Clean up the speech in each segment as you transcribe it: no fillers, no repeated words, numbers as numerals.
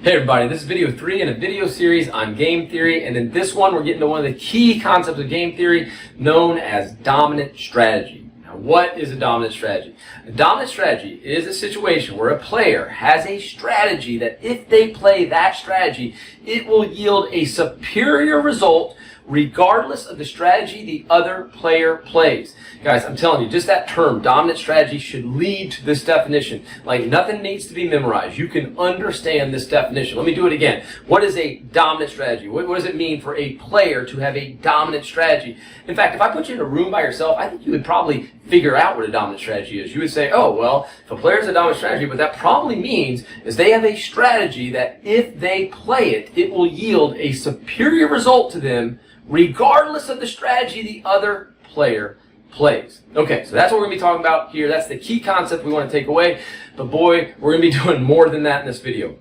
Hey everybody, this is video 3 in a video series on game theory, and in this one we're getting to one of the key concepts of game theory known as dominant strategy. Now, what is a dominant strategy? A dominant strategy is a situation where a player has a strategy that if they play that strategy, it will yield a superior result regardless of the strategy the other player plays. Guys, I'm telling you, just that term, dominant strategy, should lead to this definition. Like, nothing needs to be memorized. You can understand this definition. Let me do it again. What is a dominant strategy? What does it mean for a player to have a dominant strategy? In fact, if I put you in a room by yourself, I think you would probably figure out what a dominant strategy is. You would say, oh, well, if a player has a dominant strategy, what that probably means is they have a strategy that if they play it, it will yield a superior result to them regardless of the strategy the other player plays. Okay, so that's what we're going to be talking about here. That's the key concept we want to take away. But boy, we're going to be doing more than that in this video.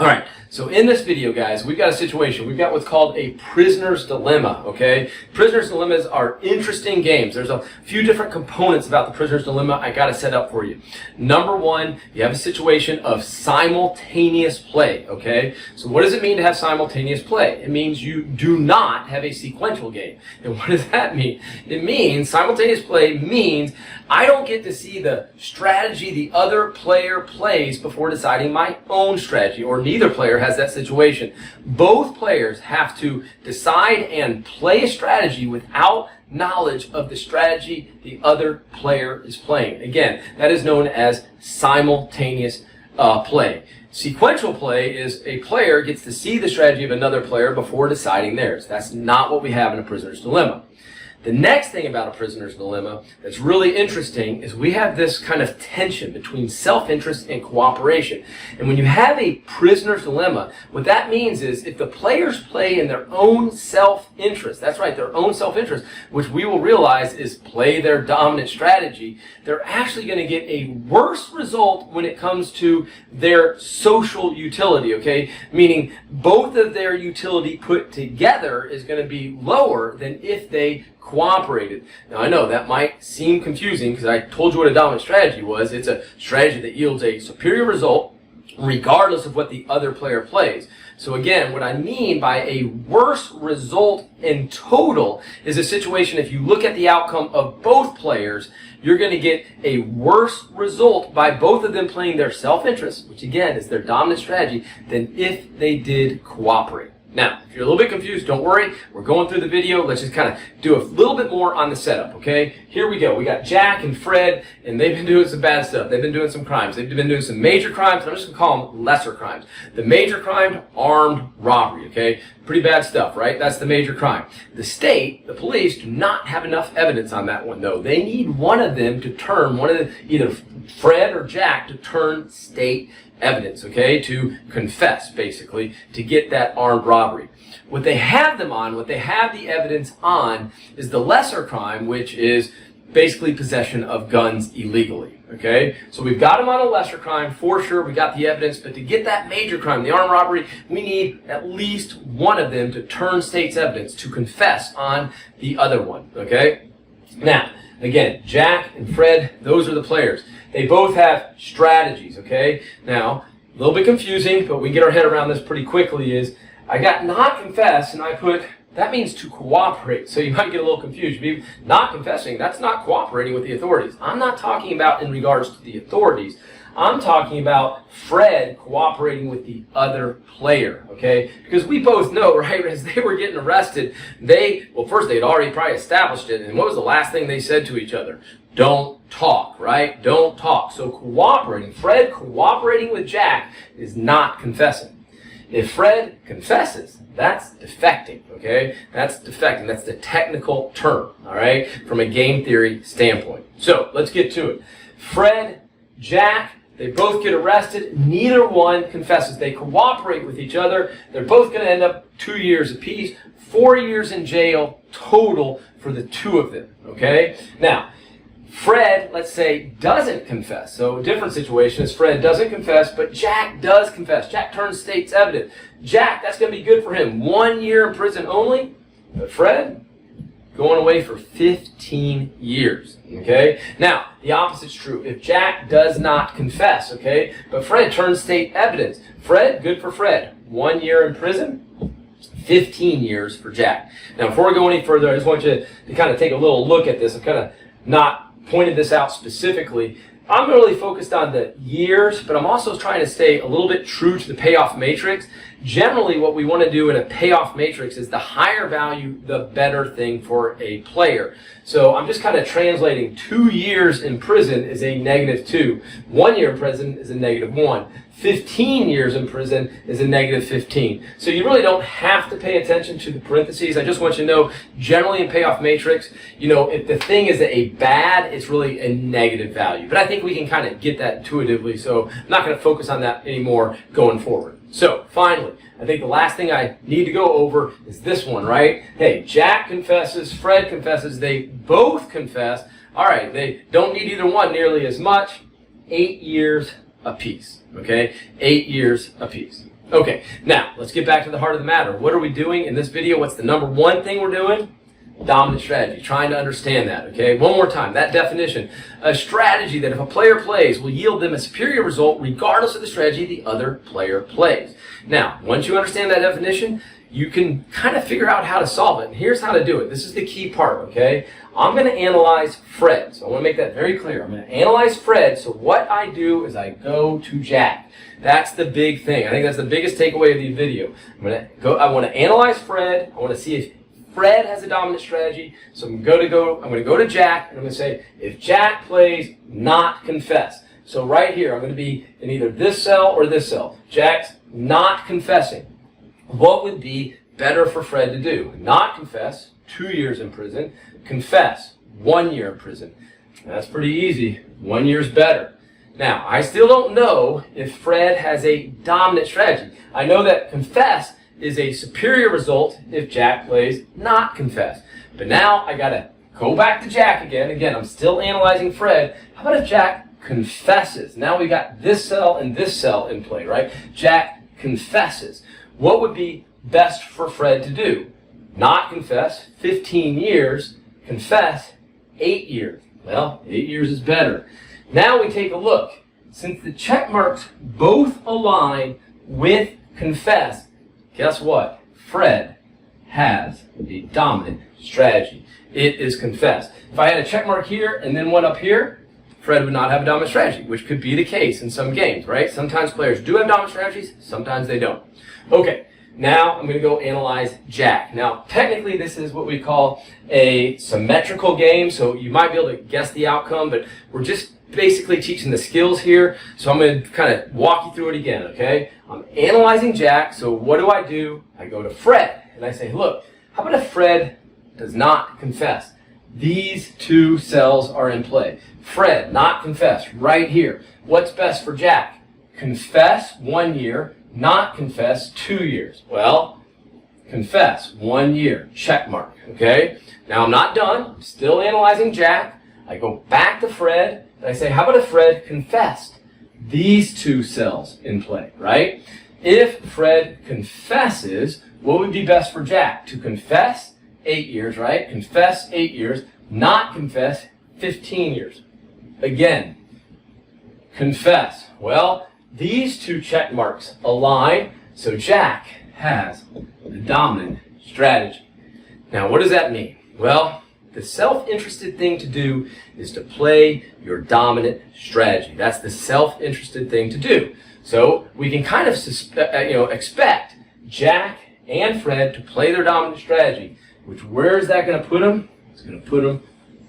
All right, so in this video, guys, we've got a situation. We've got what's called a prisoner's dilemma, okay? Prisoner's dilemmas are interesting games. There's a few different components about the prisoner's dilemma I got to set up for you. Number one, you have a situation of simultaneous play, okay? So what does it mean to have simultaneous play? It means you do not have a sequential game. And what does that mean? It means simultaneous play means I don't get to see the strategy the other player plays before deciding my own strategy, or neither player has that situation. Both players have to decide and play a strategy without knowledge of the strategy the other player is playing. Again, that is known as simultaneous play. Sequential play is a player gets to see the strategy of another player before deciding theirs. That's not what we have in a prisoner's dilemma. The next thing about a prisoner's dilemma that's really interesting is we have this kind of tension between self-interest and cooperation. And when you have a prisoner's dilemma, what that means is if the players play in their own self-interest, that's right, their own self-interest, which we will realize is play their dominant strategy, they're actually going to get a worse result when it comes to their social utility, okay? Meaning both of their utility put together is going to be lower than if they cooperated. Now, I know that might seem confusing because I told you what a dominant strategy was. It's a strategy that yields a superior result regardless of what the other player plays. So again, what I mean by a worse result in total is a situation, if you look at the outcome of both players, you're going to get a worse result by both of them playing their self-interest, which again is their dominant strategy, than if they did cooperate. Now, if you're a little bit confused, don't worry. We're going through the video. Let's just kind of do a little bit more on the setup, okay? Here we go. We got Jack and Fred, and they've been doing some bad stuff. They've been doing some crimes. They've been doing some major crimes. I'm just going to call them lesser crimes. The major crime, armed robbery, okay? Pretty bad stuff, right? That's the major crime. The state, the police, do not have enough evidence on that one, though. They need one of them to turn, either Fred or Jack, to turn state evidence, okay, to confess, basically, to get that armed robbery. What they have them on, what they have the evidence on, is the lesser crime, which is basically possession of guns illegally, okay? So we've got them on a lesser crime, for sure, we got the evidence, but to get that major crime, the armed robbery, we need at least one of them to turn state's evidence, to confess on the other one, okay? Now, again, Jack and Fred, those are the players. They both have strategies, okay? Now, a little bit confusing, but we get our head around this pretty quickly, is I got not confess, and I put, that means to cooperate. So you might get a little confused. Maybe not confessing, that's not cooperating with the authorities. I'm not talking about in regards to the authorities. I'm talking about Fred cooperating with the other player, okay? Because we both know, right, as they were getting arrested, first they'd already probably established it, and what was the last thing they said to each other? Don't talk, right? Don't talk. So cooperating, Fred cooperating with Jack is not confessing. If Fred confesses, that's defecting, okay? That's defecting. That's the technical term, all right, from a game theory standpoint. So let's get to it. Fred, Jack, they both get arrested. Neither one confesses. They cooperate with each other. They're both going to end up 2 years apiece, 4 years in jail total for the two of them, okay? Now, Fred, let's say, doesn't confess. So a different situation is Fred doesn't confess, but Jack does confess. Jack turns state's evidence. Jack, that's going to be good for him. 1 year in prison only. But Fred, going away for 15 years, okay? Now, the opposite's true. If Jack does not confess, okay, but Fred turns state evidence. Fred, good for Fred. 1 year in prison, 15 years for Jack. Now, before we go any further, I just want you to kind of take a little look at this. I've kind of not pointed this out specifically. I'm really focused on the years, but I'm also trying to stay a little bit true to the payoff matrix. Generally, what we want to do in a payoff matrix is the higher value, the better thing for a player. So I'm just kind of translating 2 years in prison is a -2. 1 year in prison is a -1. 15 years in prison is a -15. So you really don't have to pay attention to the parentheses. I just want you to know, generally in payoff matrix, you know, if the thing is a bad, it's really a negative value. But I think we can kind of get that intuitively, so I'm not going to focus on that anymore going forward. So, finally, I think the last thing I need to go over is this one, right? Hey, Jack confesses, Fred confesses, they both confess. All right, they don't need either one nearly as much. 8 years apiece, okay? 8 years apiece. Okay, now, let's get back to the heart of the matter. What are we doing in this video? What's the number one thing we're doing? Dominant strategy, trying to understand that, okay? One more time, that definition. A strategy that if a player plays will yield them a superior result regardless of the strategy the other player plays. Now, once you understand that definition, you can kind of figure out how to solve it. And here's how to do it. This is the key part, okay? I'm going to analyze Fred. So I want to make that very clear. I'm going to analyze Fred. So what I do is I go to Jack. That's the big thing. I think that's the biggest takeaway of the video. I want to analyze Fred. I want to see if Fred has a dominant strategy, so I'm going to go to Jack, and I'm going to say, if Jack plays not confess. So right here, I'm going to be in either this cell or this cell. Jack's not confessing. What would be better for Fred to do? Not confess, 2 years in prison. Confess, 1 year in prison. That's pretty easy. 1 year's better. Now, I still don't know if Fred has a dominant strategy. I know that confess is a superior result if Jack plays not confess. But now I gotta go back to Jack again. Again, I'm still analyzing Fred. How about if Jack confesses? Now we got this cell and this cell in play, right? Jack confesses. What would be best for Fred to do? Not confess, 15 years. Confess, 8 years. Well, 8 years is better. Now we take a look. Since the check marks both align with confess, guess what? Fred has a dominant strategy. It is confess. If I had a check mark here and then one up here, Fred would not have a dominant strategy, which could be the case in some games, right? Sometimes players do have dominant strategies, sometimes they don't. Okay, now I'm going to go analyze Jack. Now, technically this is what we call a symmetrical game, so you might be able to guess the outcome, but we're just basically teaching the skills here, so I'm going to kind of walk you through it again, okay? I'm analyzing Jack, so what do? I go to Fred, and I say, look, how about if Fred does not confess? These two cells are in play. Fred, not confess, right here. What's best for Jack? Confess, 1 year, not confess, 2 years. Well, confess, 1 year, check mark, okay? Now I'm not done, I'm still analyzing Jack. I go back to Fred, and I say, how about if Fred confessed? These two cells in play, right? If Fred confesses, what would be best for Jack? To confess, 8 years, right? Confess, 8 years. Not confess, 15 years. Again, confess. Well, these two check marks align, so Jack has a dominant strategy. Now, what does that mean? Well, the self-interested thing to do is to play your dominant strategy. That's the self-interested thing to do. So we can kind of expect Jack and Fred to play their dominant strategy. Where is that going to put them? It's going to put them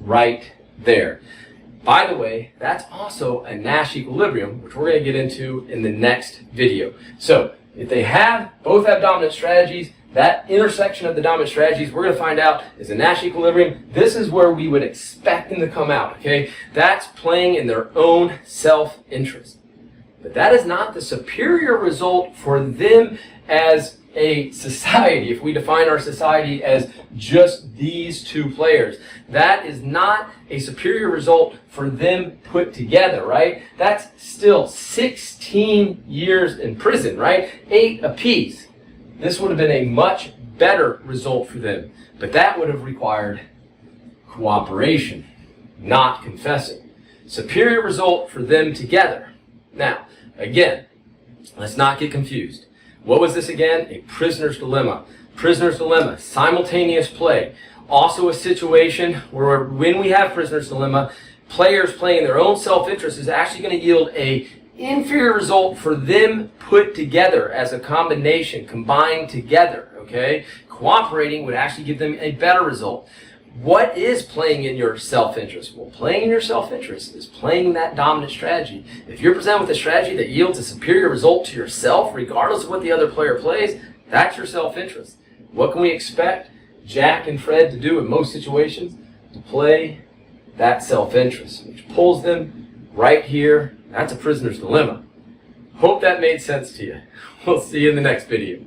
right there. By the way, that's also a Nash Equilibrium, which we're going to get into in the next video. So if they both have dominant strategies, that intersection of the dominant strategies we're going to find out is a Nash Equilibrium. This is where we would expect them to come out, okay? That's playing in their own self-interest. But that is not the superior result for them as a society, if we define our society as just these two players. That is not a superior result for them put together, right? That's still 16 years in prison, right? 8 apiece. This would have been a much better result for them. But that would have required Cooperation, not confessing. Superior result for them together. Now, again, let's not get confused. What was this again? A prisoner's dilemma. Prisoner's dilemma, simultaneous play. Also a situation where when we have prisoner's dilemma, players playing their own self-interest is actually going to yield a inferior result for them put together as a combination, combined together, okay? Cooperating would actually give them a better result. What is playing in your self-interest? Well, playing in your self-interest is playing that dominant strategy. If you're presented with a strategy that yields a superior result to yourself, regardless of what the other player plays, that's your self-interest. What can we expect Jack and Fred to do in most situations? To play that self-interest, which pulls them right here. That's a prisoner's dilemma. Hope that made sense to you. We'll see you in the next video.